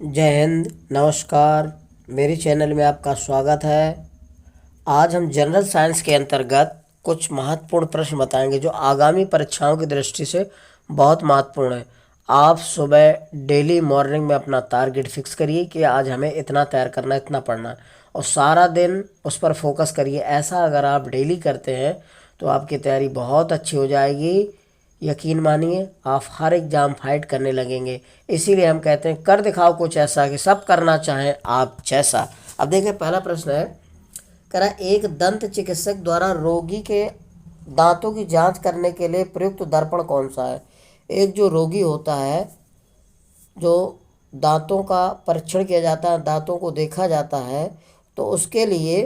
जय हिंद। नमस्कार। मेरे चैनल में आपका स्वागत है। आज हम जनरल साइंस के अंतर्गत कुछ महत्वपूर्ण प्रश्न बताएंगे जो आगामी परीक्षाओं की दृष्टि से बहुत महत्वपूर्ण है। आप सुबह डेली मॉर्निंग में अपना टारगेट फिक्स करिए कि आज हमें इतना तैयार करना है, इतना पढ़ना है, और सारा दिन उस पर फोकस करिए। ऐसा अगर आप डेली करते हैं तो आपकी तैयारी बहुत अच्छी हो जाएगी। यकीन मानिए आप हर एग्जाम फाइट करने लगेंगे। इसीलिए हम कहते हैं कर दिखाओ कुछ ऐसा कि सब करना चाहें आप जैसा। अब देखिए, पहला प्रश्न है, कह रहा है, एक दंत चिकित्सक द्वारा रोगी के दांतों की जांच करने के लिए प्रयुक्त दर्पण कौन सा है। एक जो रोगी होता है, जो दांतों का परीक्षण किया जाता है, दांतों को देखा जाता है, तो उसके लिए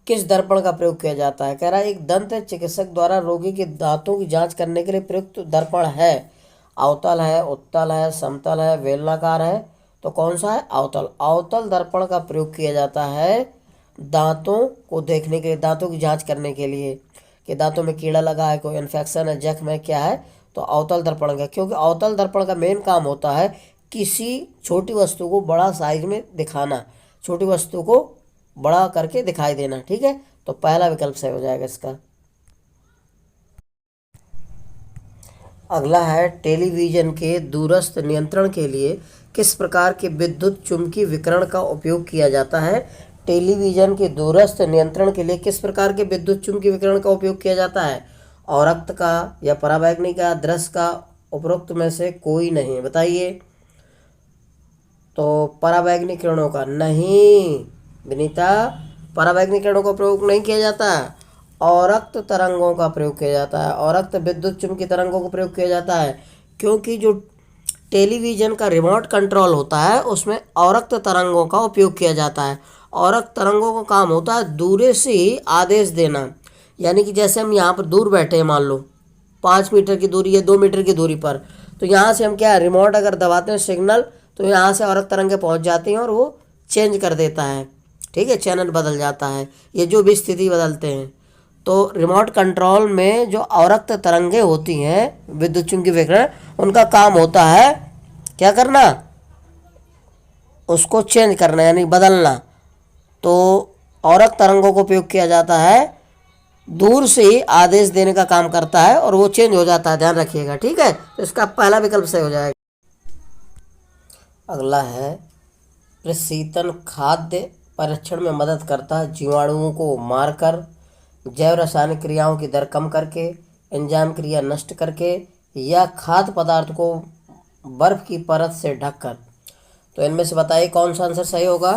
किस दर्पण का प्रयोग किया जाता है। कह रहा है, एक दंत चिकित्सक द्वारा रोगी के दांतों की जांच करने के लिए प्रयुक्त दर्पण है। अवतल है, उत्तल है, समतल है, बेलनाकार है। तो कौन सा है? अवतल। अवतल दर्पण का प्रयोग किया जाता है दांतों को देखने के लिए, दांतों की जांच करने के लिए कि दांतों में कीड़ा लगा है, कोई इन्फेक्शन है, जख्म है, क्या है। तो अवतल दर्पण का, क्योंकि अवतल दर्पण का मेन काम होता है किसी छोटी वस्तु को बड़ा साइज में दिखाना, छोटी वस्तु को बड़ा करके दिखाई देना। ठीक है, तो पहला विकल्प सही हो जाएगा इसका। अगला है, टेलीविजन के दूरस्थ नियंत्रण के लिए किस प्रकार के विद्युत चुम्बकीय विकिरण का उपयोग किया जाता है। टेलीविजन के दूरस्थ नियंत्रण के लिए किस प्रकार के विद्युत चुम्बकीय विकिरण का उपयोग किया जाता है। औरक्त का या पराबैंगनी का, दृश्य का, उपरोक्त में से कोई नहीं, बताइए। तो पराबैंगनी किरणों का नहीं विनीता, पराबैंगनी किरणों का प्रयोग नहीं किया जाता। औरक्त तरंगों का प्रयोग किया जाता है, औरक्त विद्युत चुम्बकीय तरंगों का प्रयोग किया जाता है, क्योंकि जो टेलीविजन का रिमोट कंट्रोल होता है उसमें औरक्त तरंगों का उपयोग किया जाता है। औरक्त तरंगों का काम होता है दूर से ही आदेश देना, यानी कि जैसे हम यहाँ पर दूर बैठे हैं, मान लो 5 मीटर की दूरी या 2 मीटर की दूरी पर, तो यहाँ से हम क्या है, रिमोट अगर दबाते हैं सिग्नल, तो यहाँ से औरक्त तरंगे पहुँच जाती हैं और वो चेंज कर देता है। ठीक है, चैनल बदल जाता है, ये जो भी स्थिति बदलते हैं। तो रिमोट कंट्रोल में जो औरक्त तरंगे होती हैं, विद्युत चुम्बकीय विकिरण, उनका काम होता है क्या करना, उसको चेंज करना यानी बदलना। तो औरक्त तरंगों को उपयोग किया जाता है, दूर से ही आदेश देने का काम करता है और वो चेंज हो जाता है, ध्यान रखिएगा। ठीक है, तो इसका पहला विकल्प सही हो जाएगा। अगला है, प्रशीतन खाद्य परीक्षण में मदद करता है, जीवाणुओं को मारकर, जैव रासायनिक क्रियाओं की दर कम करके, एंजाइम क्रिया नष्ट करके, या खाद्य पदार्थ को बर्फ की परत से ढककर। तो इनमें से बताइए कौन सा आंसर सही होगा।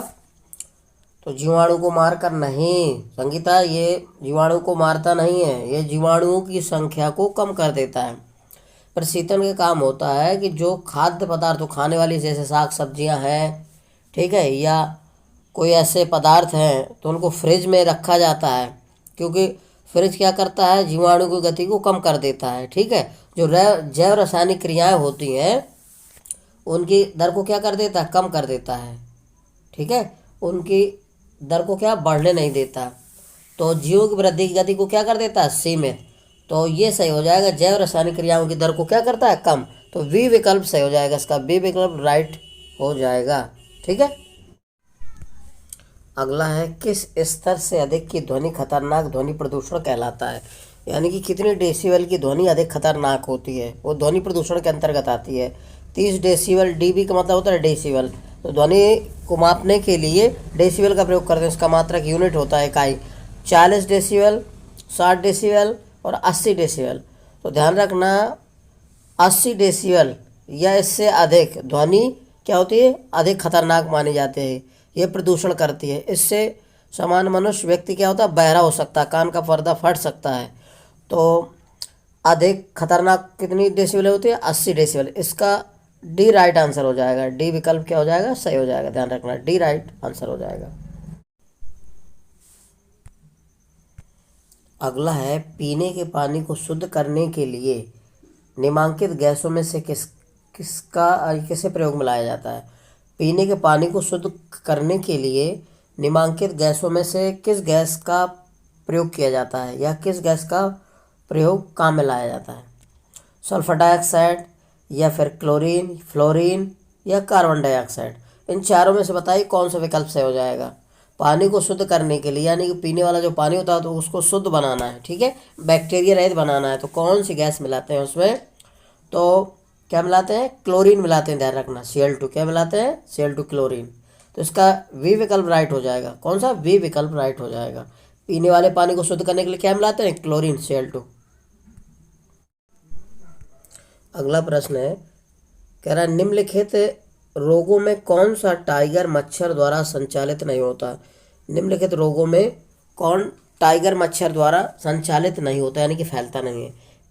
तो जीवाणु को मारकर नहीं संगीता, ये जीवाणु को मारता नहीं है, ये जीवाणुओं की संख्या को कम कर देता है। प्रशीतन का काम होता है कि जो खाद्य पदार्थ खाने वाली, जैसे साग सब्जियां हैं, ठीक है, या कोई ऐसे पदार्थ हैं, तो उनको फ्रिज में रखा जाता है, क्योंकि फ्रिज क्या करता है, जीवाणु की गति को कम कर देता है। ठीक है, जो जैव रासायनिक क्रियाएं होती हैं उनकी दर को क्या कर देता है, कम कर देता है। ठीक है, उनकी दर को क्या बढ़ने नहीं देता। तो जीवों की वृद्धि की गति को क्या कर देता है, सीमित। तो ये सही हो जाएगा, जैव रासायनिक क्रियाओं की दर को क्या करता है, कम। तो बी विकल्प सही हो जाएगा, इसका बी विकल्प राइट हो जाएगा। ठीक है, अगला है, किस स्तर से अधिक की ध्वनि खतरनाक ध्वनि प्रदूषण कहलाता है। यानी कि कितनी डेसिबल की ध्वनि अधिक खतरनाक होती है, वो ध्वनि प्रदूषण के अंतर्गत आती है। 30 डेसिबल, डीबी का मतलब होता है डेसिबल। तो ध्वनि को मापने के लिए डेसिबल का प्रयोग करते हैं, इसका मात्रक यूनिट होता है, इकाई। 40 डेसिबल, 60 डेसिबल और 80 डेसिबल। तो ध्यान रखना, 80 डेसिबल या इससे अधिक ध्वनि क्या होती है, अधिक खतरनाक मानी जाती है, ये प्रदूषण करती है। इससे सामान्य मनुष्य व्यक्ति क्या होता है, बहरा हो सकता है, कान का पर्दा फट सकता है। तो अधिक खतरनाक कितनी डेसिबल होती है, 80 डेसिबल। इसका डी राइट आंसर हो जाएगा, डी विकल्प क्या हो जाएगा, सही हो जाएगा। ध्यान रखना, डी राइट आंसर हो जाएगा। अगला है, पीने के पानी को शुद्ध करने के लिए निम्नलिखित गैसों में से किसे प्रयोग में लाया जाता है। पीने के पानी को शुद्ध करने के लिए निम्नलिखित गैसों में से किस गैस का प्रयोग किया जाता है, या किस गैस का प्रयोग काम में लाया जाता है। सल्फर डाइऑक्साइड, या फिर क्लोरीन, फ्लोरीन, या कार्बन डाइऑक्साइड। इन चारों में से बताइए कौन सा विकल्प सही हो जाएगा। पानी को शुद्ध करने के लिए, यानी कि पीने वाला जो पानी होता है तो उसको शुद्ध बनाना है, ठीक है, बैक्टीरिया रहित बनाना है, तो कौन सी गैस मिलाते हैं उसमें? तो क्या मिलाते हैं? क्लोरीन मिलाते हैं, ध्यान रखना। Cl2 क्या मिलाते हैं? Cl2 chlorine. तो इसका वी विकल्प राइट हो जाएगा। कौन सा? वी विकल्प राइट हो जाएगा। पीने वाले पानी को शुद्ध करने के लिए क्या मिलाते हैं? Chlorine, Cl2। अगला प्रश्न है, कह रहा है निम्नलिखित रोगों में कौन सा टाइगर मच्छर द्वारा संचालित नहीं होता? निम्नलिखित रोगों में कौन टाइगर मच्छर द्वारा संचालित नहीं होता, यानी कि फैलता नहीं है?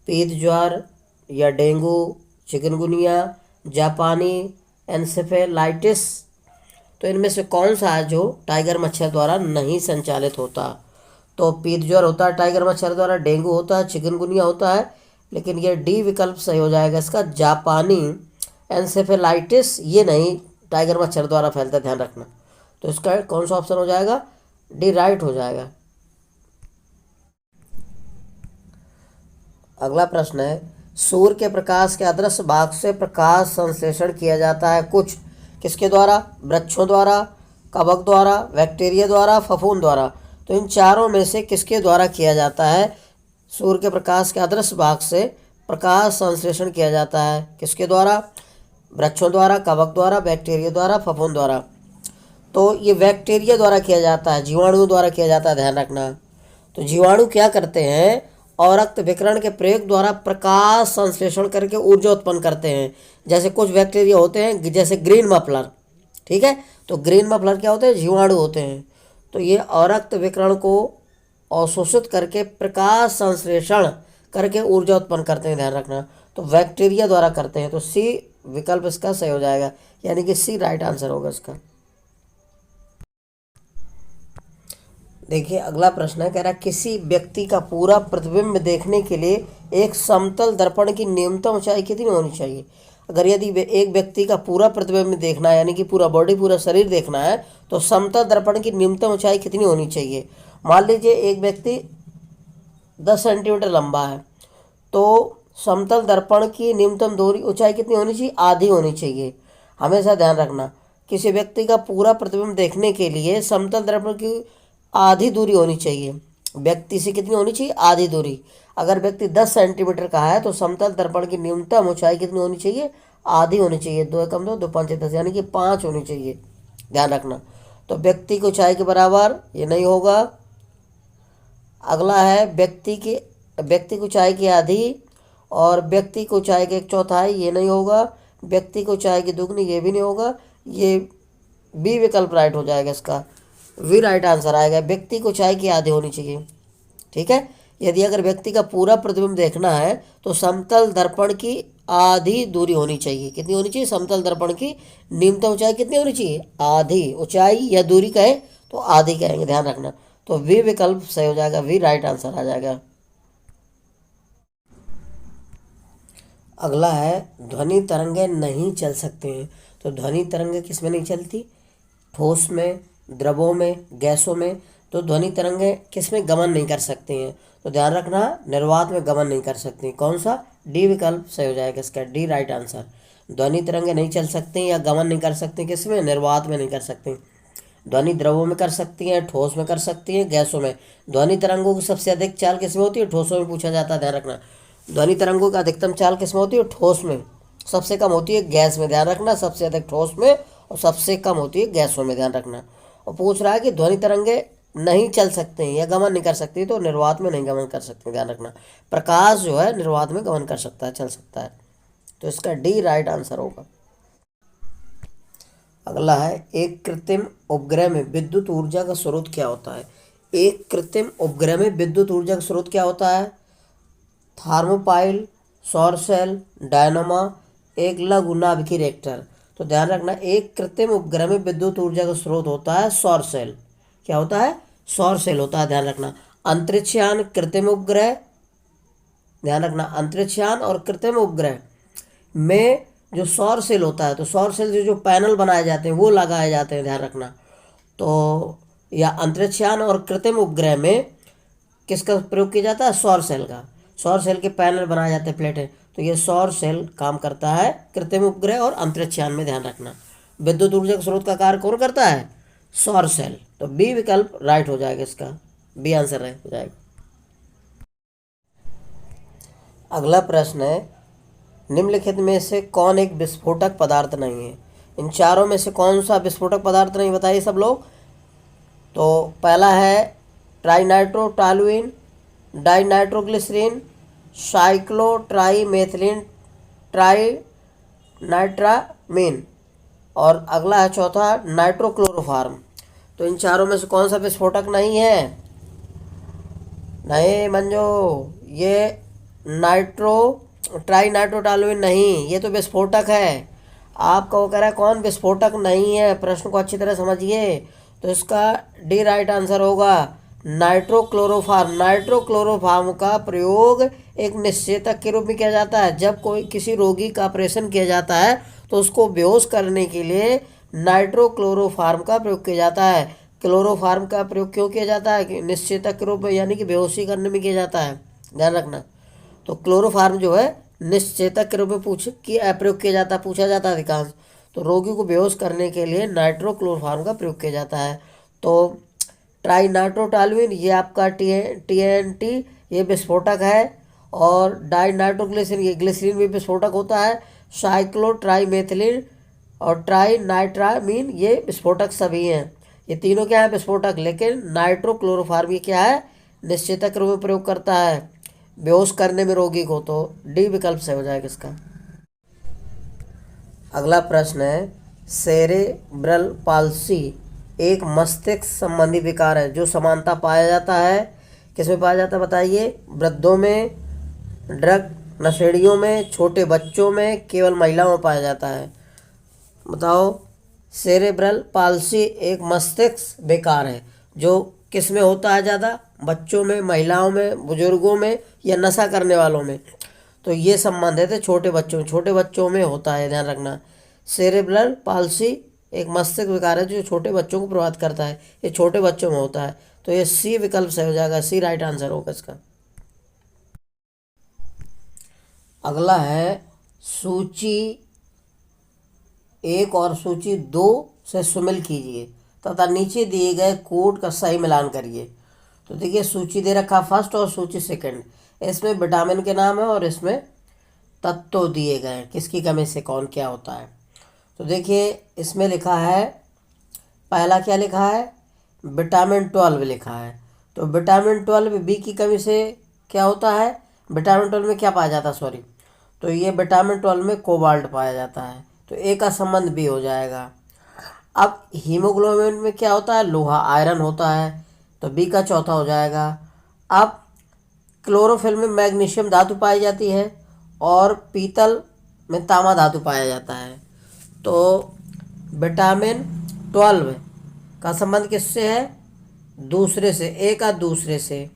पीत ज्वर या डेंगू, चिकनगुनिया, जापानी एन्सेफेलाइटिस। तो इनमें से कौन सा है जो टाइगर मच्छर द्वारा नहीं संचालित होता? तो पीत ज्वर होता है टाइगर मच्छर द्वारा, डेंगू होता है, चिकनगुनिया होता है, लेकिन ये डी विकल्प सही हो जाएगा इसका, जापानी एन्सेफेलाइटिस ये नहीं टाइगर मच्छर द्वारा फैलता, ध्यान रखना। तो इसका कौन सा ऑप्शन हो जाएगा? डी राइट हो जाएगा। अगला प्रश्न है, सूर्य के प्रकाश के अदृश्य भाग से प्रकाश संश्लेषण किया जाता है कुछ किसके द्वारा? वृक्षों द्वारा, कवक द्वारा, बैक्टीरिया द्वारा, फफूंद द्वारा। तो इन चारों में से किसके द्वारा किया जाता है? सूर्य के प्रकाश के अदृश्य भाग से प्रकाश संश्लेषण किया जाता है किसके द्वारा? वृक्षों द्वारा, कवक द्वारा, बैक्टीरिया द्वारा, फफूंद द्वारा। तो ये बैक्टीरिया द्वारा किया जाता है, जीवाणुओं द्वारा किया जाता है, ध्यान रखना। तो जीवाणु क्या करते हैं? अवरक्त विकिरण के प्रयोग द्वारा प्रकाश संश्लेषण करके ऊर्जा उत्पन्न करते हैं। जैसे कुछ बैक्टीरिया होते हैं, जैसे ग्रीन मफलर, ठीक है, तो ग्रीन मफलर क्या होते हैं? जीवाणु होते हैं। तो ये अवरक्त विकिरण को अवशोषित करके प्रकाश संश्लेषण करके ऊर्जा उत्पन्न करते हैं, ध्यान रखना। तो बैक्टीरिया द्वारा करते हैं। तो सी विकल्प इसका सही हो जाएगा, यानी कि सी राइट आंसर होगा इसका। देखिए अगला प्रश्न है, कह रहा है किसी व्यक्ति का पूरा प्रतिबिंब देखने के लिए एक समतल दर्पण की न्यूनतम ऊंचाई कितनी होनी चाहिए? अगर यदि एक व्यक्ति का पूरा प्रतिबिंब देखना है, यानी कि पूरा बॉडी, पूरा शरीर देखना है, तो समतल दर्पण की न्यूनतम ऊंचाई कितनी होनी चाहिए? मान लीजिए एक व्यक्ति 10 सेंटीमीटर लंबा है, तो समतल दर्पण की न्यूनतम दूरी ऊंचाई कितनी होनी चाहिए? आधी होनी चाहिए। हमेशा ध्यान रखना, किसी व्यक्ति का पूरा प्रतिबिंब देखने के लिए समतल दर्पण की आधी दूरी होनी चाहिए। व्यक्ति से कितनी होनी चाहिए? आधी दूरी। अगर व्यक्ति 10 सेंटीमीटर का है तो समतल दर्पण की न्यूनतम ऊंचाई कितनी होनी चाहिए? आधी होनी चाहिए। 2 एकम 2, 2 पंचे 10, यानी कि 5 होनी चाहिए, ध्यान रखना। तो व्यक्ति की ऊंचाई के बराबर ये नहीं होगा। अगला है व्यक्ति की ऊंचाई की आधी और व्यक्ति की ऊंचाई के 1/4, ये नहीं होगा। व्यक्ति की ऊंचाई की दुगनी, ये भी नहीं होगा। ये बी विकल्प राइट हो जाएगा इसका, वी राइट आंसर आएगा। व्यक्ति को ऊंचाई की आधी होनी चाहिए, ठीक है। यदि अगर व्यक्ति का पूरा प्रतिबिंब देखना है तो समतल दर्पण की आधी दूरी होनी चाहिए। कितनी होनी चाहिए? समतल दर्पण की न्यूनतम ऊंचाई कितनी होनी चाहिए? आधी। ऊंचाई या दूरी कहे तो आधी कहेंगे, ध्यान रखना। तो वी विकल्प सही हो जाएगा, वी राइट आंसर आ जाएगा। अगला है ध्वनि तरंगे नहीं चल सकते हैं। तो ध्वनि तरंगे किस में नहीं चलती? ठोस में, द्रवों में, गैसों में। तो ध्वनि तरंगे किस में गमन नहीं कर सकती हैं? तो ध्यान रखना, निर्वात में गमन नहीं कर सकती। कौन सा? डी विकल्प सही हो जाएगा इसका, डी राइट आंसर। ध्वनि तरंगे नहीं चल सकती या गमन नहीं कर सकती किस में? निर्वात में नहीं कर सकती। ध्वनि द्रवों में कर सकती हैं, ठोस में कर सकती हैं, गैसों में। ध्वनि तरंगों की सबसे अधिक चाल किस में होती है? ठोसों में पूछा जाता है, ध्यान रखना। ध्वनि तरंगों का अधिकतम चाल किस में होती है? ठोस में। सबसे कम होती है गैस में, ध्यान रखना। सबसे अधिक ठोस में और सबसे कम होती है गैसों में, ध्यान रखना। और पूछ रहा है कि ध्वनि तरंगे नहीं चल सकते हैं या गमन नहीं कर सकती, तो निर्वात में नहीं गमन कर सकते, ध्यान रखना। प्रकाश जो है निर्वात में गमन कर सकता है, चल सकता है। तो इसका डी राइट आंसर होगा। अगला है एक कृत्रिम उपग्रह में विद्युत ऊर्जा का स्रोत क्या होता है? एक कृत्रिम उपग्रह में विद्युत ऊर्जा का स्रोत क्या होता है? थर्मोपाइल, सौर सेल, डायनामा, एक लघु नाभिकीय रिएक्टर। तो ध्यान रखना, एक कृत्रिम उपग्रह में विद्युत ऊर्जा का स्रोत होता है सौर सेल। क्या होता है? सौर सेल होता है, ध्यान रखना। अंतरिक्षयान, कृत्रिम उपग्रह, ध्यान रखना, अंतरिक्षयान और कृत्रिम उपग्रह में जो सौर सेल होता है, तो सौर सेल से जो पैनल बनाए जाते हैं वो लगाए जाते हैं, ध्यान रखना। तो या अंतरिक्षयान और कृत्रिम उपग्रह में किसका प्रयोग किया जाता है? सौर सेल का। सौर सेल के पैनल बनाए जाते हैं, प्लेटें। तो ये सौर सेल काम करता है, कृत्रिम उपग्रह और अंतरिक्ष यान में, ध्यान रखना। विद्युत ऊर्जा के स्रोत का कार्य कौन करता है? सौर सेल। तो बी विकल्प राइट हो जाएगा इसका, बी आंसर राइट हो जाएगा। अगला प्रश्न है, निम्नलिखित में से कौन एक विस्फोटक पदार्थ नहीं है? इन चारों में से कौन सा विस्फोटक पदार्थ नहीं, बताइए सब लोग। तो पहला है ट्राइनाइट्रोटॉलुइन, डाइनाइट्रोग्लिसरीन, साइक्लोट्राइमेथिलीन ट्राइनाइट्रामीन, और अगला है चौथा नाइट्रोक्लोरोफार्म। तो इन चारों में से कौन सा विस्फोटक नहीं है? नहीं मंजो, ये ट्राइनाइट्रोटॉलुइन नहीं, ये तो विस्फोटक है। आपका वो कह रहा है कौन विस्फोटक नहीं है, प्रश्न को अच्छी तरह समझिए। तो इसका डी राइट आंसर होगा नाइट्रोक्लोरोफार्म। नाइट्रोक्लोरोफार्म का प्रयोग एक निश्चेतक के रूप में किया जाता है। जब कोई किसी रोगी का ऑपरेशन किया जाता है तो उसको बेहोश करने के लिए नाइट्रोक्लोरोफार्म का प्रयोग किया जाता है। क्लोरोफार्म का प्रयोग क्यों किया जाता है? कि निश्चेतक के रूप में, यानी कि बेहोशी करने में किया जाता है, ध्यान रखना। तो क्लोरोफार्म जो है निश्चेतक के रूप में प्रयोग किया जाता है, पूछा जाता है अधिकांश। तो रोगी को बेहोश करने के लिए नाइट्रोक्लोरोफार्म का प्रयोग किया जाता है। तो ट्राइनाइट्रोटॉलुइन ये आपका TNT ये विस्फोटक है, और डाइनाइट्रोग्लिसरीन ये ग्लिसरीन भी विस्फोटक होता है। साइक्लोट्राइमेथिलीन और ट्राइनाइट्रामीन ये विस्फोटक सभी हैं। ये तीनों क्या है? विस्फोटक। लेकिन नाइट्रोक्लोरोफार्म ये क्या है? निश्चेतक रूप में प्रयोग करता है बेहोश करने में रोगी को। तो डी विकल्प से हो जाएगा इसका। अगला प्रश्न है, सेरेब्रल पाल्सी एक मस्तिष्क संबंधी विकार है जो समानता पाया जाता है, किसमें पाया जाता है बताइए? वृद्धों में, ड्रग नशेड़ियों में, छोटे बच्चों में, केवल महिलाओं में पाया जाता है। बताओ। सेरेब्रल पाल्सी एक मस्तिष्क विकार है जो किस में होता है ज़्यादा? बच्चों में, महिलाओं में, बुजुर्गों में, या नशा करने वालों में? तो ये संबंधित है छोटे बच्चों में होता है, ध्यान रखना। सेरेब्रल पाल्सी एक मस्तिष्क विकार है जो छोटे बच्चों को प्रभावित करता है, ये छोटे बच्चों में होता है। तो ये सी विकल्प सही हो जाएगा, सी राइट आंसर होगा इसका। अगला है सूची 1 और सूची 2 से सुमेल कीजिए तथा नीचे दिए गए कोड का सही मिलान करिए। तो देखिए सूची दे रखा फर्स्ट और सूची सेकंड, इसमें विटामिन के नाम है और इसमें तत्व दिए गए हैं, किसकी कमी से कौन क्या होता है। तो देखिए इसमें लिखा है, पहला क्या लिखा है? विटामिन 12 लिखा है। तो विटामिन 12 बी की कमी से क्या होता है? विटामिन 12 में क्या पाया जाता है, सॉरी, तो ये विटामिन 12 में कोबाल्ट पाया जाता है। तो ए का संबंध बी हो जाएगा। अब हीमोग्लोबिन में क्या होता है? लोहा, आयरन होता है, तो बी का चौथा हो जाएगा। अब क्लोरोफिल में मैग्नीशियम धातु पाई जाती है और पीतल में तामा धातु पाया जाता है। तो विटामिन 12 का संबंध किससे है? दूसरे से, ए का दूसरे से,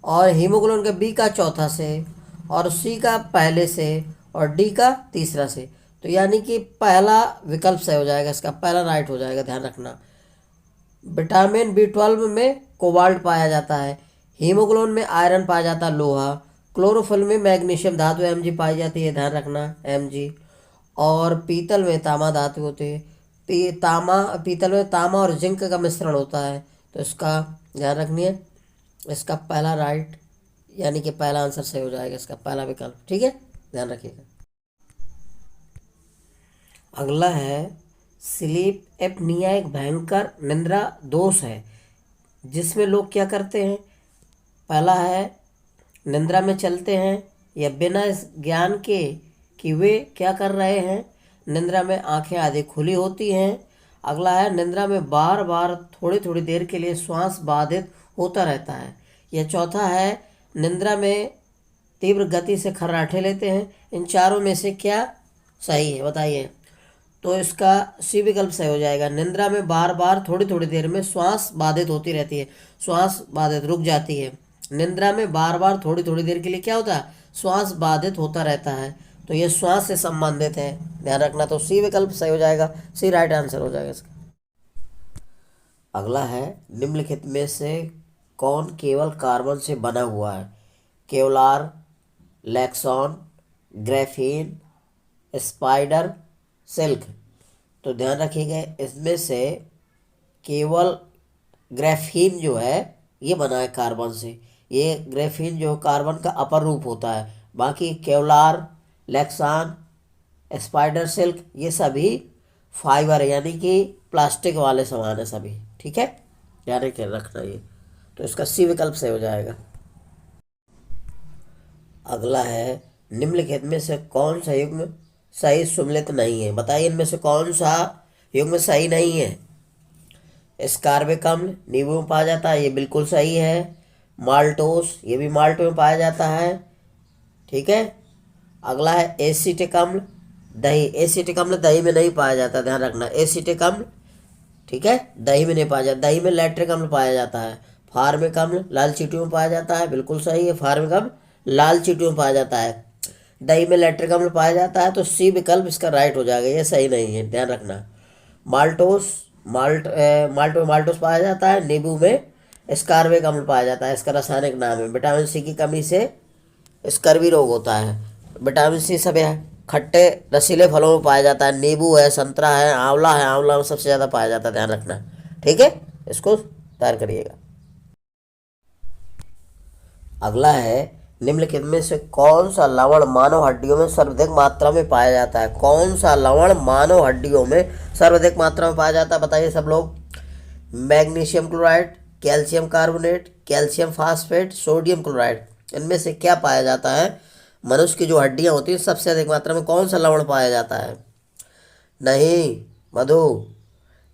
और हीमोग्लोबिन का बी का चौथा से, और सी का पहले से, और डी का तीसरा से। तो यानी कि पहला विकल्प सही हो जाएगा इसका, पहला राइट हो जाएगा, ध्यान रखना। विटामिन B12 में कोबाल्ट पाया जाता है, हीमोग्लोबिन में आयरन पाया जाता है, लोहा, क्लोरोफिल में मैग्नीशियम धातु Mg पाई जाती है, ध्यान रखना Mg, और पीतल में तामा धातु होते हैं, पीतल में तामा और जिंक का मिश्रण होता है। तो इसका ध्यान रखिए, इसका पहला राइट यानी कि पहला आंसर सही हो जाएगा इसका, पहला विकल्प, ठीक है, ध्यान रखिएगा। अगला है स्लीप एपनिया एक भयंकर निद्रा दोष है जिसमें लोग क्या करते हैं? पहला है निद्रा में चलते हैं या बिना इस ज्ञान के कि वे क्या कर रहे हैं, निद्रा में आंखें आधी खुली होती हैं। अगला है निद्रा में बार बार थोड़ी थोड़ी देर के लिए श्वास बाधित होता रहता है। यह चौथा है निद्रा में तीव्र गति से खर्राटे लेते हैं। इन चारों में से क्या सही है बताइए? तो इसका सी विकल्प सही हो जाएगा। निद्रा में बार बार थोड़ी थोड़ी देर में श्वास बाधित होती रहती है, श्वास बाधित रुक जाती है। निद्रा में बार बार थोड़ी थोड़ी देर के लिए क्या होता है? श्वास बाधित होता रहता है। तो ये श्वास से संबंधित है, ध्यान रखना। तो सी विकल्प सही हो जाएगा, सी राइट आंसर हो जाएगा इसका। अगला है निम्नलिखित में से कौन केवल कार्बन से बना हुआ है? Kevlar, Lexan, graphene, spider silk. तो ध्यान रखिएगा, इसमें से केवल ग्रेफीन जो है ये बना है कार्बन से। ये ग्रेफीन जो कार्बन का अपर रूप होता है। बाकी केवलार, लेक्सान, स्पाइडर सिल्क ये सभी फाइबर यानी कि प्लास्टिक वाले सामान है सभी। ठीक है, ध्यान रखना ये। तो इसका सी विकल्प से हो जाएगा। अगला है, निम्नलिखित में से कौन सा युग्म सही सुमेलित नहीं है? बताइए इनमें से कौन सा युग्म सही नहीं है? स्कारबिक अम्ल नींबू में पाया जाता है, ये बिल्कुल सही है। माल्टोस, ये भी माल्टो में पाया जाता है। ठीक है। अगला है एसिटिक अम्ल, दही। एसिटिक अम्ल दही में नहीं पाया जाता, ध्यान रखना। एसिटिक अम्ल, ठीक है, दही में नहीं पाया जाता। दही में लैक्टिक अम्ल पाया जाता है। फार्मिक अम्ल लाल चींटियों में पाया जाता है, बिल्कुल सही है। फार्मिक अम्ल लाल चींटियों में पाया जाता है। दही में लैक्टिक अम्ल पाया जाता है, तो सी विकल्प इसका राइट हो जाएगा। ये सही नहीं है, ध्यान रखना। माल्टोस, माल्टो में माल्टोस पाया जाता है। नींबू में स्कारबिक अम्ल पाया जाता है, इसका रासायनिक नाम है। विटामिन सी की कमी से स्कर्वी रोग होता है। विटामिन सी सब खट्टे रसीले फलों में पाया जाता है। नींबू है, संतरा है, आंवला है, आंवला में सबसे ज़्यादा पाया जाता है, ध्यान रखना। ठीक है, इसको तैयार करिएगा। अगला है, निम्नलिखित में से कौन सा लवण मानव हड्डियों में सर्वाधिक मात्रा में पाया जाता है? कौन सा लवण मानव हड्डियों में सर्वाधिक मात्रा में पाया जाता है? बताइए सब लोग। Magnesium chloride, calcium carbonate, calcium phosphate, sodium chloride. इनमें से क्या पाया जाता है? मनुष्य की जो हड्डियां होती हैं सबसे अधिक मात्रा में कौन सा लवण पाया जाता है? नहीं मधु,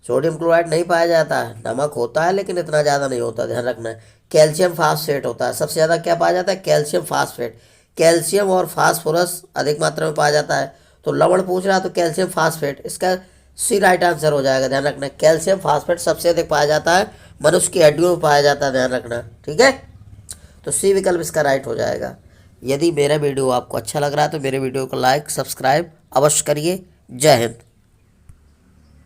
सोडियम क्लोराइड नहीं पाया जाता है। नमक होता है लेकिन इतना ज़्यादा नहीं होता, ध्यान रखना है। कैल्शियम फास्फेट होता है सबसे ज़्यादा। क्या पाया जाता है? Calcium phosphate. कैल्शियम और फास्फोरस अधिक मात्रा में पाया जाता है। तो लवण पूछ रहा है तो कैल्शियम फास्फेट, इसका सी राइट आंसर हो जाएगा, ध्यान रखना। कैल्शियम फास्फेट सबसे अधिक पाया जाता है, मनुष्य की हड्डियों में पाया जाता है, ध्यान रखना। ठीक है, तो सी विकल्प इसका राइट हो जाएगा। यदि मेरा वीडियो आपको अच्छा लग रहा है तो मेरे वीडियो को लाइक सब्सक्राइब अवश्य करिए। जय हिंद।